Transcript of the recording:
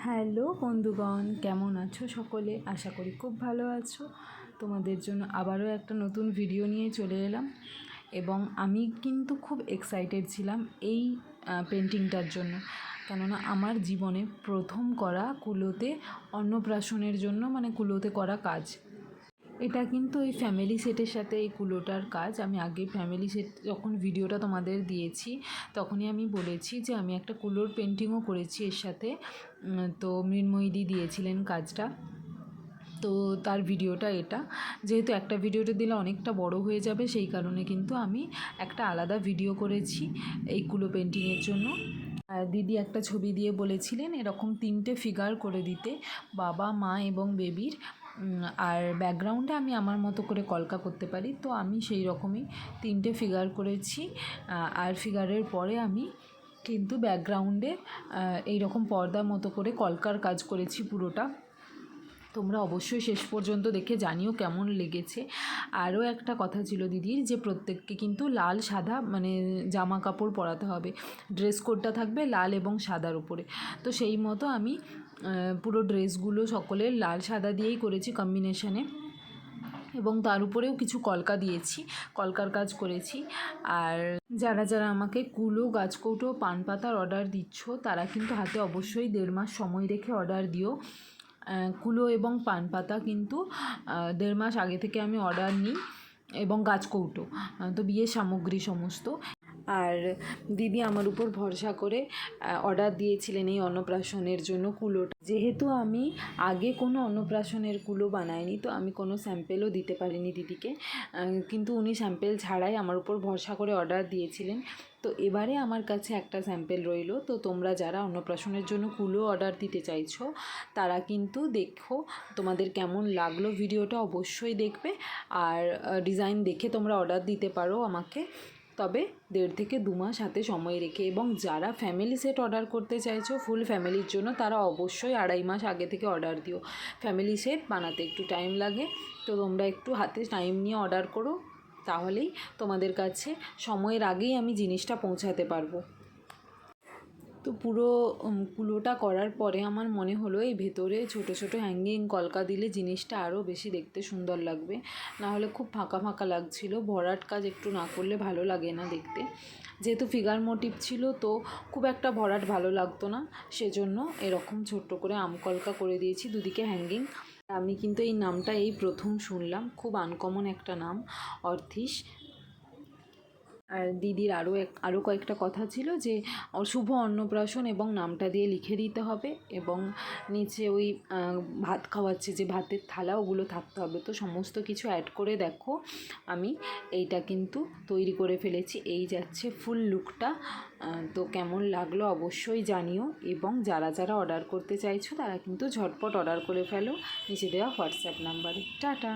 Hello বন্ধুগণ, কেমন আছো সকলে? আশা করি খুব ভালো আছো। তোমাদের জন্য আবারও একটা নতুন ভিডিও নিয়ে চলে এলাম এবং আমি কিন্তু খুব এক্সাইটেড ছিলাম এই পেন্টিংটার জন্য। কেননা আমার জীবনে প্রথম করা কুলোতে অন্নপ্রাশনের জন্য কুলোতে করা কাজ। এটা কিন্তু এই ফ্যামিলি সেটের সাথে এই কুলোটার কাজ। আমি আগে ফ্যামিলি সেট যখন ভিডিওটা তোমাদের দিয়েছি তখনই আমি বলেছি যে আমি একটা কুলোর পেন্টিংও করেছি এর সাথে। তো মৃন্ময়ীদি দিয়েছিলেন কাজটা, তো তার ভিডিওটা এটা। যেহেতু একটা ভিডিওটা দিলে অনেকটা বড় হয়ে যাবে, সেই কারণে কিন্তু আমি একটা আলাদা ভিডিও করেছি এই কুলো পেন্টিংয়ের জন্য। দিদি একটা ছবি দিয়ে বলেছিলেন এরকম 3টে ফিগার করে দিতে, বাবা, মা এবং বেবির। আর ব্যাকগ্রাউন্ডে আমি আমার মতো করে কলকা করতে পারি, তো আমি সেই রকমই 3টে ফিগার করেছি। আর ফিগারের পরে আমি কিন্তু ব্যাকগ্রাউন্ডে এই রকম পর্দার মতো করে কলকার কাজ করেছি পুরোটা। তোমরা অবশ্যই শেষ পর্যন্ত দেখে জানিও কেমন লেগেছে। আরও একটা কথা ছিল দিদির, যে প্রত্যেককে কিন্তু লাল সাদা জামা কাপড় পরাতে হবে, ড্রেস কোডটা থাকবে লাল এবং সাদার উপরে। তো সেই মতো আমি পুরো ড্রেসগুলো সকলের লাল সাদা দিয়েই করেছি কম্বিনেশনে, এবং তার উপরেও কিছু কলকা দিয়েছি, কলকার কাজ করেছি। আর যারা যারা আমাকে কুলো, গাছকৌটো, পান পাতার অর্ডার দিচ্ছ তারা কিন্তু হাতে অবশ্যই 1.5 মাস সময় রেখে অর্ডার দিও। কুলো এবং পান পাতা কিন্তু 1.5 মাস আগে থেকে আমি অর্ডার নিই, এবং গাছকৌটো তো বিয়ের সামগ্রী সমস্ত। আর দিদি আমার উপর ভরসা করে অর্ডার দিয়েছিলেন এই অন্নপ্রাশনের জন্য কুলোটা। যেহেতু আমি আগে কোনো অন্নপ্রাশনের কুলো বানাইনি, তো আমি কোনো স্যাম্পেলও দিতে পারিনি দিদিকে, কিন্তু উনি স্যাম্পেল ছাড়াই আমার উপর ভরসা করে অর্ডার দিয়েছিলেন। তো এবারে আমার কাছে একটা স্যাম্পেল রইল। তো তোমরা যারা অন্নপ্রাশনের জন্য কুলো অর্ডার দিতে চাইছো তারা কিন্তু দেখো তোমাদের কেমন লাগলো ভিডিওটা, অবশ্যই দেখবে। আর ডিজাইন দেখে তোমরা অর্ডার দিতে পারো আমাকে, তবে 1.5 থেকে 2 মাস হাতে সময় রেখে। এবং যারা ফ্যামিলি সেট অর্ডার করতে চাইছো ফুল ফ্যামিলির জন্য, তারা অবশ্যই 2.5 মাস আগে থেকে অর্ডার দিও। ফ্যামিলি সেট বানাতে একটু টাইম লাগে, তো তোমরা একটু হাতে টাইম নিয়ে অর্ডার করো, তাহলেই তোমাদের কাছে সময়ের আগেই আমি জিনিসটা পৌঁছাতে পারবো। তো পুরো কুলোটা করার পরে আমার মনে হলো এই ভেতরে ছোট ছোট হ্যাঙ্গিং কলকা দিলে জিনিসটা আরও বেশি দেখতে সুন্দর লাগবে, নাহলে খুব ফাঁকা ফাঁকা লাগছিল। ভরাট কাজ একটু না করলে ভালো লাগে না দেখতে। যেহেতু ফিগার মোটিভ ছিল, তো খুব একটা ভরাট ভালো লাগতো না, সেজন্য এরকম ছোট্ট করে আমকলকা করে দিয়েছি দুদিকে হ্যাঙ্গিং। আমি কিন্তু এই নামটা এই প্রথম শুনলাম, খুব আনকমন একটা নাম, অর্থিস। আর দিদির আরও কয়েকটা কথা ছিল, যে শুভ অন্নপ্রাশন এবং নামটা দিয়ে লিখে দিতে হবে, এবং নিচে ওই ভাত খাওয়াচ্ছে যে ভাতের থালা, ওগুলো থাকতে হবে। তো সমস্ত কিছু অ্যাড করে দেখো আমি এইটা কিন্তু তৈরি করে ফেলেছি। এই যাচ্ছে ফুল লুকটা। তো কেমন লাগলো অবশ্যই জানিও, এবং যারা যারা অর্ডার করতে চাইছো তারা কিন্তু ঝটপট অর্ডার করে ফেলো নিচে দেওয়া হোয়াটসঅ্যাপ নাম্বারে। টাটা।